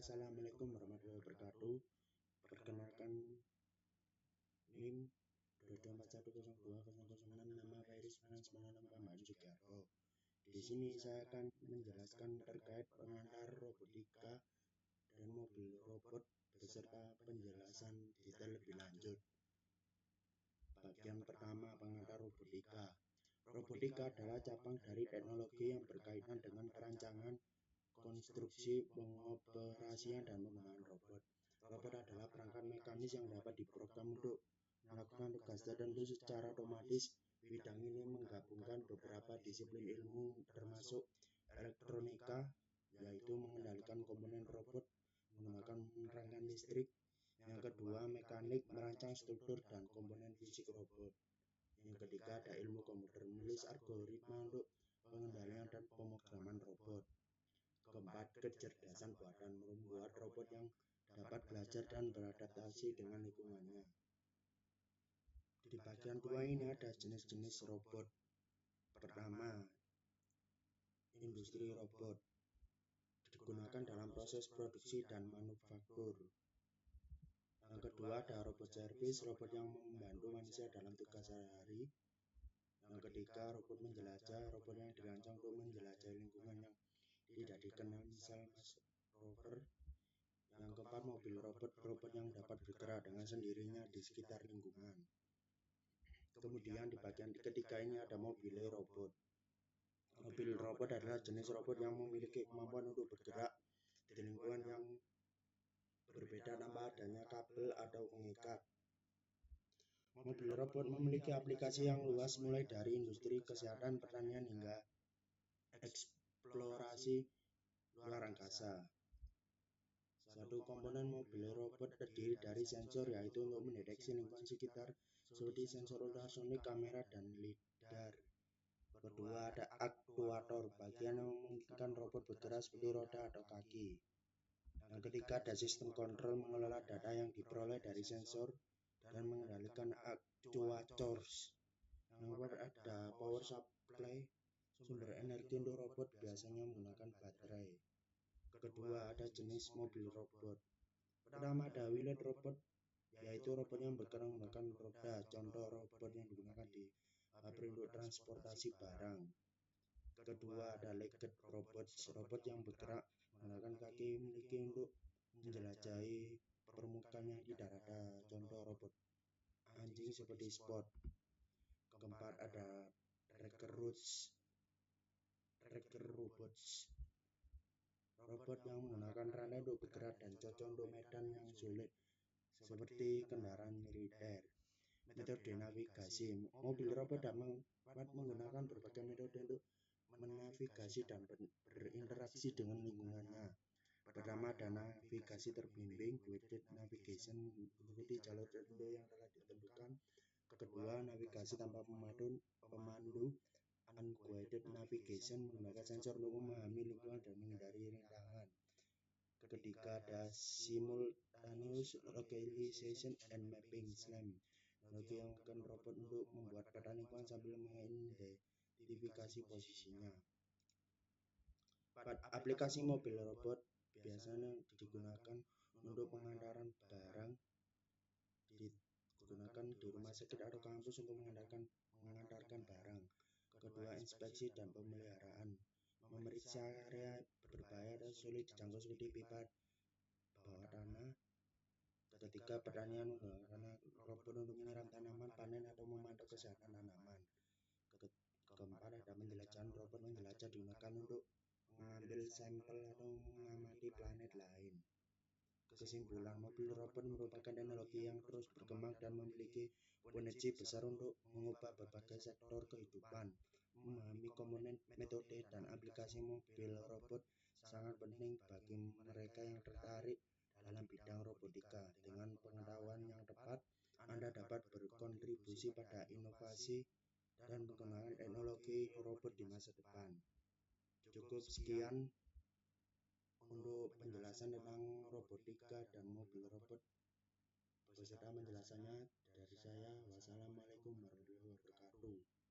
Assalamualaikum warahmatullahi wabarakatuh. Perkenalkan, NIM 2241020006, nama Virus 96 Paman Sugiarto. Di sini saya akan menjelaskan terkait pengantar robotika dan mobil robot beserta penjelasan detail lebih lanjut. Bagian pertama, pengantar robotika. Robotika adalah cabang dari teknologi yang berkaitan dengan perancangan, konstruksi, pengoperasian, dan penggunaan robot. Robot adalah perangkat mekanis yang dapat diprogram untuk melakukan tugas tertentu secara otomatis. Bidang ini menggabungkan beberapa disiplin ilmu termasuk elektronika, yaitu mengendalikan komponen robot menggunakan rangkaian listrik. Yang kedua, mekanik, merancang struktur dan komponen fisik robot. Yang ketiga, ada ilmu komputer, menulis algoritma untuk pengendalian dan pemrograman robot. Keempat, kecerdasan buatan, membuat robot yang dapat belajar dan beradaptasi dengan lingkungannya. Di bagian 2 ini ada jenis-jenis robot. Pertama, industri robot digunakan dalam proses produksi dan manufaktur. Yang kedua, ada robot servis, robot yang membantu manusia dalam tugas sehari-hari. Yang ketiga, robot menjelajah, robot yang dirancang untuk menjelajahi lingkungan yang tidak dikenal, misal rover. Yang keempat, mobil robot, robot yang dapat bergerak dengan sendirinya di sekitar lingkungan. Kemudian di bagian ketiga ini ada mobil robot. Mobil robot adalah jenis robot yang memiliki kemampuan untuk bergerak di lingkungan yang berbeda tanpa adanya kabel atau pengikat. Mobil robot memiliki aplikasi yang luas, mulai dari industri, kesehatan, pertanian, hingga eksplorasi luar angkasa. Satu komponen mobil robot terdiri dari sensor, yaitu untuk mendeteksi lingkungan sekitar, seperti sensor ultrasonik, kamera, dan lidar. Kedua, ada aktuator, bagian yang memungkinkan robot bergerak seperti roda atau kaki. Yang ketiga, ada sistem kontrol, mengelola data yang diperoleh dari sensor dan mengendalikan actuators. Yang keempat, ada power supply, sumber energi untuk robot biasanya menggunakan baterai. Kedua, ada jenis mobil robot. Pertama, ada wheeled robot, yaitu robot yang bergerak menggunakan roda. Contoh robot yang digunakan di pabrik untuk transportasi barang. Kedua, ada legged robot, robot yang bergerak menggunakan kaki memiliki untuk menjelajahi permukaan yang tidak ada. Contoh robot anjing seperti Spot. Keempat, ada tracker robots, robot yang menggunakan rantai untuk bergerak dan cocok untuk medan yang sulit seperti kendaraan militer. Metode navigasi, mobil robot dapat menggunakan berbagai metode untuk menavigasi dan berinteraksi dengan lingkungannya. Pertama, ada navigasi terbimbing, guided navigation, mengikuti jalur tertentu yang telah ditentukan. Kedua, navigasi tanpa pemandu, unguided navigation, menggunakan sensor untuk memahami lingkungan dan menghindari rintangan. Ketiga, ada simultaneous localization and mapping SLAM, teknologi yang memungkinkan robot untuk membuat peta lingkungan sambil mengidentifikasi posisinya. Aplikasi mobil robot biasanya digunakan untuk pengantaran barang, digunakan di rumah sakit atau kampus untuk mengantarkan barang. Kedua, inspeksi dan pemeliharaan, memeriksa area berbahaya dan sulit dijangkau seperti pipa bawah tanah. Ketiga, pertanian, menggunakan robot untuk menyiram tanaman, panen, atau memantau kesehatan tanaman. Keempat, ada penjelajahan, robot menjelajah digunakan untuk mengambil sampel atau mengamati planet lain. Kesimpulan, mobil robot merupakan teknologi yang terus berkembang dan memiliki potensi besar untuk mengubah berbagai sektor kehidupan. Memahami komponen, metode, dan aplikasi mobil robot sangat penting bagi mereka yang tertarik dalam bidang robotika. Dengan pengetahuan yang tepat, Anda dapat berkontribusi pada inovasi dan pengembangan teknologi robot di masa depan. Cukup sekian untuk penjelasan tentang robotika dan mobil robot beserta penjelasannya dari saya. Wassalamualaikum warahmatullahi wabarakatuh.